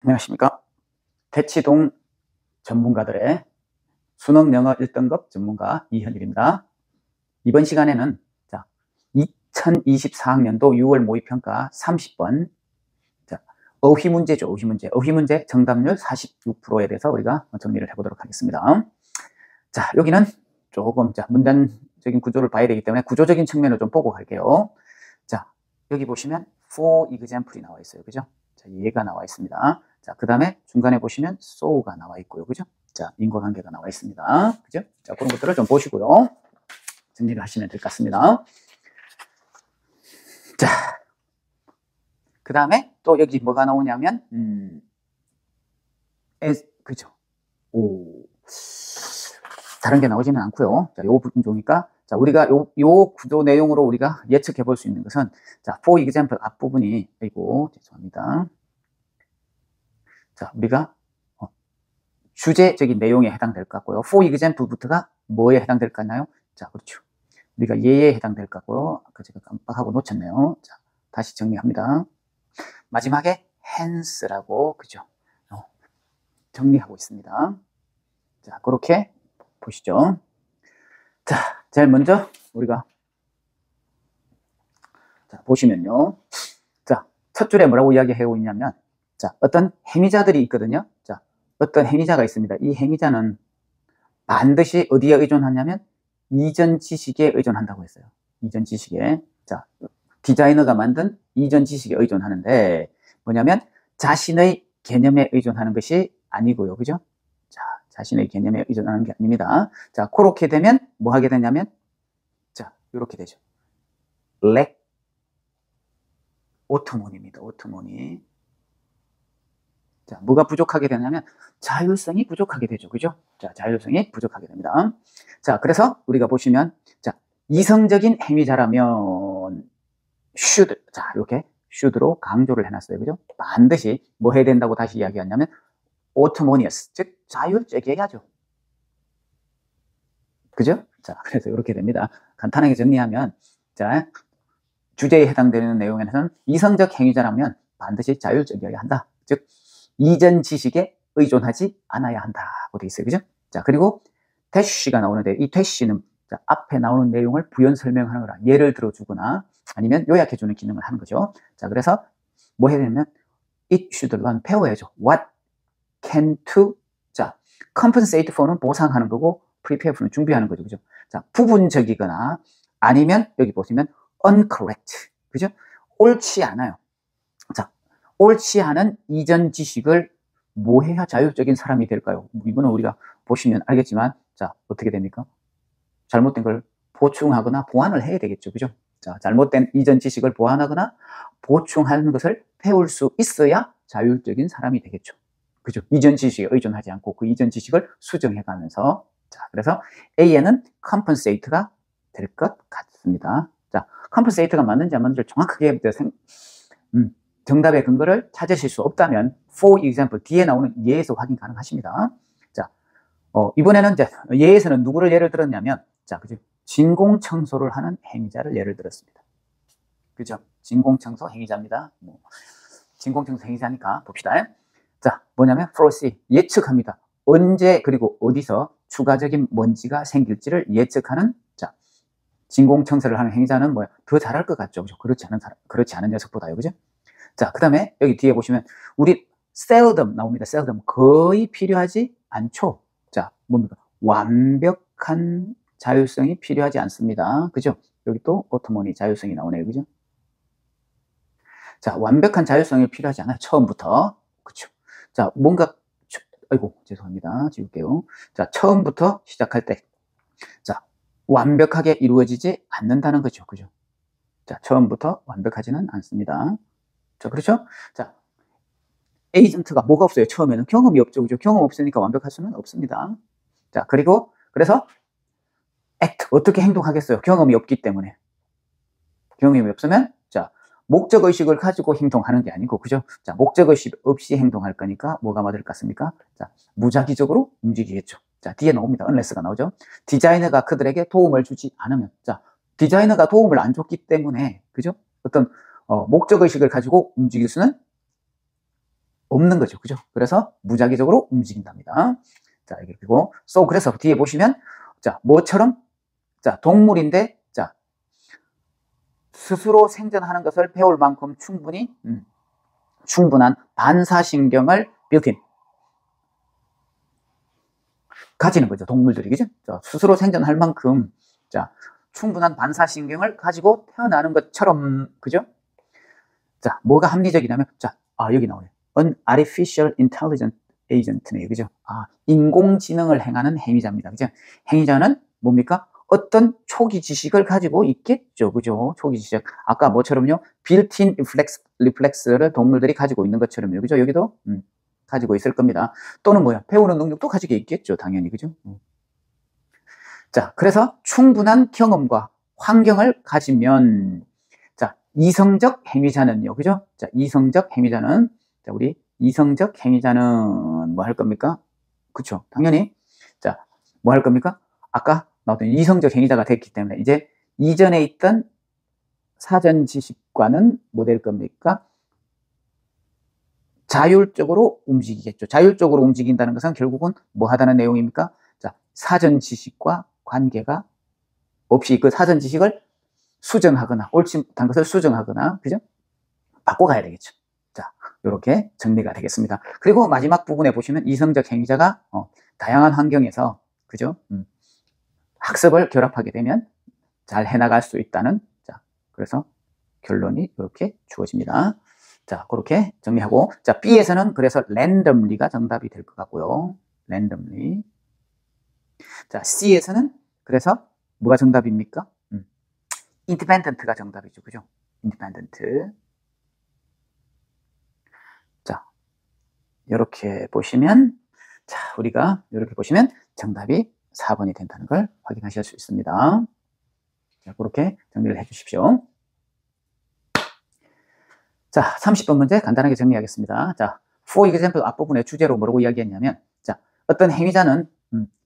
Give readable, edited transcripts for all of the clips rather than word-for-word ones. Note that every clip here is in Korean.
안녕하십니까. 대치동 전문가들의 수능 영어 1등급 전문가 이현일입니다. 이번 시간에는 2024학년도 6월 모의평가 30번 어휘 문제죠. 어휘 문제 정답률 46%에 대해서 우리가 정리를 해보도록 하겠습니다. 자, 여기는 조금 문단적인 구조를 봐야 되기 때문에 구조적인 측면을 좀 보고 갈게요. 자, 여기 보시면 for example이 나와 있어요. 그죠? 자, 얘가 나와 있습니다. 자, 그 다음에 중간에 보시면 so가 나와 있고요. 그죠? 자, 인과관계가 나와 있습니다. 그죠? 자, 그런 것들을 좀 보시고요. 정리를 하시면 될 것 같습니다. 자, 그 다음에 또 여기 뭐가 나오냐면, 그죠? 다른 게 나오지는 않고요. 자, 요 부분이니까, 자, 우리가 요 구조 내용으로 우리가 예측해 볼 수 있는 것은, 자, for example 앞부분이, 아이고, 죄송합니다. 자, 우리가 주제적인 내용에 해당될 것 같고요. for example부터가 뭐에 해당될 것 같나요? 자, 그렇죠. 우리가 얘에 해당될 것 같고요. 아까 제가 깜빡하고 놓쳤네요. 자, 다시 정리합니다. 마지막에 hence라고, 그죠? 정리하고 있습니다. 자, 그렇게 보시죠. 자, 제일 먼저 우리가 보시면요. 자, 첫 줄에 뭐라고 이야기하고 있냐면, 자, 어떤 행위자들이 있거든요. 자, 어떤 행위자가 있습니다. 이 행위자는 반드시 어디에 의존하냐면 이전 지식에 의존한다고 했어요. 이전 지식에. 자, 디자이너가 만든 이전 지식에 의존하는데 뭐냐면 자신의 개념에 의존하는 것이 아니고요. 그죠? 자, 자신의 개념에 의존하는 게 아닙니다. 자, 그렇게 되면 뭐 하게 되냐면 자, 이렇게 되죠. lack 오토모니입니다. 오토모니. 자, 뭐가 부족하게 되냐면 자율성이 부족하게 되죠. 그죠? 자, 자율성이 부족하게 됩니다. 자, 그래서 우리가 보시면 자, 이성적인 행위자라면 should, 자, 이렇게 should로 강조를 해놨어요. 그죠? 반드시 뭐 해야 된다고 다시 이야기하냐면 autonomous, 즉 자율적이게 해야죠. 그죠? 자, 그래서 이렇게 됩니다. 간단하게 정리하면 자, 주제에 해당되는 내용에서는 이성적 행위자라면 반드시 자율적이어야 한다. 즉 이전 지식에 의존하지 않아야 한다고 되어 있어요. 그죠? 자, 그리고 대시가 나오는데 이 대시는 앞에 나오는 내용을 부연 설명하는 거라 예를 들어주거나 아니면 요약해주는 기능을 하는 거죠. 자, 그래서 뭐 해야 되냐면 it should만 배워야죠. what can to, 자, compensate for는 보상하는 거고 prepare for는 준비하는 거죠. 그죠? 자, 부분적이거나 아니면 여기 보시면 uncorrect, 그죠? 옳지 않아요. 자, 옳지 않은 이전 지식을 뭐 해야 자율적인 사람이 될까요? 이거는 우리가 보시면 알겠지만, 자, 어떻게 됩니까? 잘못된 걸 보충하거나 보완을 해야 되겠죠. 그죠? 자, 잘못된 이전 지식을 보완하거나 보충하는 것을 배울 수 있어야 자율적인 사람이 되겠죠. 그죠? 이전 지식에 의존하지 않고 그 이전 지식을 수정해 가면서. 자, 그래서 A에는 compensate가 될 것 같습니다. 자, compensate가 맞는지 안 맞는지 정확하게 정답의 근거를 찾으실 수 없다면 for example 뒤에 나오는 예에서 확인 가능하십니다. 자, 이번에는 이제 예에서는 누구를 예를 들었냐면 자, 그죠? 진공청소를 하는 행위자를 예를 들었습니다. 그죠? 진공청소 행위자입니다. 진공청소 행위자니까 봅시다. 자, 뭐냐면 foresee, 예측합니다. 언제 그리고 어디서 추가적인 먼지가 생길지를 예측하는 자, 진공청소를 하는 행위자는 뭐야? 더 잘할 것 같죠? 그죠? 그렇지 않은 녀석보다요. 그죠? 자, 그 다음에 여기 뒤에 보시면 우리 seldom 나옵니다. seldom 거의 필요하지 않죠. 자, 뭡니까? 완벽한 자율성이 필요하지 않습니다. 그죠? 여기 또 autonomy 자율성이 나오네요. 그죠? 자, 완벽한 자율성이 필요하지 않아요. 처음부터. 그쵸? 자, 뭔가 아이고, 죄송합니다. 지울게요. 자, 처음부터 시작할 때 자, 완벽하게 이루어지지 않는다는 거죠. 그죠? 자, 처음부터 완벽하지는 않습니다. 자, 그렇죠? 자, 에이전트가 뭐가 없어요? 처음에는 경험이 없죠. 그죠? 경험 없으니까 완벽할 수는 없습니다. 자, 그리고 그래서 act, 어떻게 행동하겠어요? 경험이 없기 때문에. 경험이 없으면 자, 목적의식을 가지고 행동하는 게 아니고, 그죠? 자, 목적의식 없이 행동할 거니까 뭐가 맞을 것 같습니까? 자, 무작위적으로 움직이겠죠. 자, 뒤에 나옵니다. unless가 나오죠. 디자이너가 그들에게 도움을 주지 않으면, 자, 디자이너가 도움을 안 줬기 때문에, 그죠? 어떤 목적의식을 가지고 움직일 수는 없는 거죠. 그죠? 그래서 무작위적으로 움직인답니다. 자, 여기 그리고 so 그래서 뒤에 보시면 자, 뭐처럼 자, 동물인데 자, 스스로 생존하는 것을 배울 만큼 충분한 반사신경을 built-in 가지는 거죠. 동물들이 그죠? 자, 스스로 생존할 만큼 자, 충분한 반사신경을 가지고 태어나는 것처럼 그죠? 자, 뭐가 합리적이냐면 자, 여기 나오네요. An artificial intelligent agent네요. 그죠? 인공지능을 행하는 행위자입니다. 그죠? 행위자는 뭡니까? 어떤 초기 지식을 가지고 있겠죠. 그죠? 초기 지식. 아까 뭐처럼요? built-in reflex를 동물들이 가지고 있는 것처럼요. 그죠? 여기도 가지고 있을 겁니다. 또는 뭐야? 배우는 능력도 가지고 있겠죠. 당연히. 그죠? 자, 그래서 충분한 경험과 환경을 가지면 자, 이성적 행위자는요. 그죠? 자, 이성적 행위자는 자, 우리 이성적 행위자는 뭐 할 겁니까? 그쵸? 당연히 자, 뭐 할 겁니까? 아까 나왔던 이성적 행위자가 됐기 때문에 이제 이전에 있던 사전 지식과는 뭐 될 겁니까? 자율적으로 움직이겠죠. 자율적으로 움직인다는 것은 결국은 뭐 하다는 내용입니까? 자, 사전 지식과 관계가 없이 그 사전 지식을 수정하거나 옳지 못한 것을 수정하거나 그죠? 바꿔가야 되겠죠. 자, 이렇게 정리가 되겠습니다. 그리고 마지막 부분에 보시면 이성적 행위자가 다양한 환경에서 그죠? 학습을 결합하게 되면 잘 해나갈 수 있다는 자, 그래서 결론이 이렇게 주어집니다. 자, 그렇게 정리하고 자, B에서는 그래서 randomly가 정답이 될 것 같고요. randomly. 자, C에서는 그래서 뭐가 정답입니까? independent가 정답이죠. 그죠? independent. 자, 이렇게 보시면 자, 우리가 이렇게 보시면 정답이 4번이 된다는 걸 확인하실 수 있습니다. 자, 그렇게 정리를 해 주십시오. 자, 30번 문제 간단하게 정리하겠습니다. 자, for example 앞부분의 주제로 뭐라고 이야기했냐면 자, 어떤 행위자는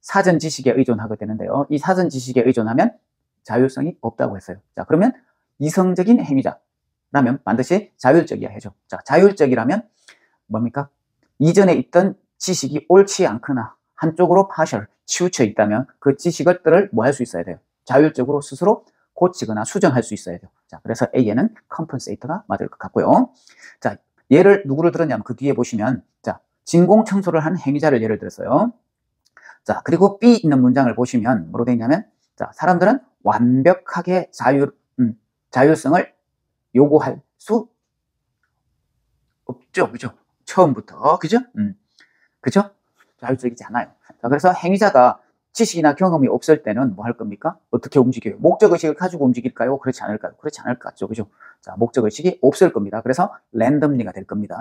사전 지식에 의존하게 되는데요. 이 사전 지식에 의존하면 자율성이 없다고 했어요. 자, 그러면 이성적인 행위자라면 반드시 자율적이어야 해죠. 자, 자율적이라면 뭡니까? 이전에 있던 지식이 옳지 않거나 한쪽으로 partial, 치우쳐 있다면 그 지식들을 뭐 할 수 있어야 돼요? 자율적으로 스스로 고치거나 수정할 수 있어야 돼요. 자, 그래서 A에는 compensator가 맞을 것 같고요. 자, 예를 누구를 들었냐면 그 뒤에 보시면 자, 진공 청소를 한 행위자를 예를 들었어요. 자, 그리고 B 있는 문장을 보시면 뭐로 되어 있냐면 자, 사람들은 완벽하게 자율성을 요구할 수 없죠. 그죠? 처음부터. 그죠? 그죠? 자율적이지 않아요. 자, 그래서 행위자가 지식이나 경험이 없을 때는 뭐 할 겁니까? 어떻게 움직여요? 목적의식을 가지고 움직일까요? 그렇지 않을까요? 그렇지 않을 것 같죠. 그죠? 자, 목적의식이 없을 겁니다. 그래서 랜덤리가 될 겁니다.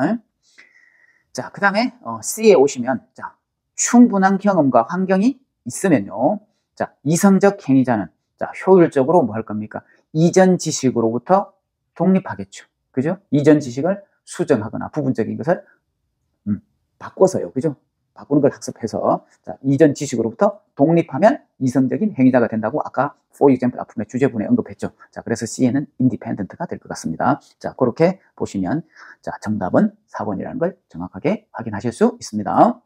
자, 그 다음에 C에 오시면 자, 충분한 경험과 환경이 있으면요. 자, 이성적 행위자는 자, 효율적으로 뭐 할 겁니까? 이전 지식으로부터 독립하겠죠. 그죠? 이전 지식을 수정하거나 부분적인 것을 바꿔서요. 그죠? 바꾸는 걸 학습해서 자, 이전 지식으로부터 독립하면 이성적인 행위자가 된다고 아까 for example 앞부분의 주제분에 언급했죠. 자, 그래서 C에는 independent가 될 것 같습니다. 자, 그렇게 보시면 자, 정답은 4번이라는 걸 정확하게 확인하실 수 있습니다.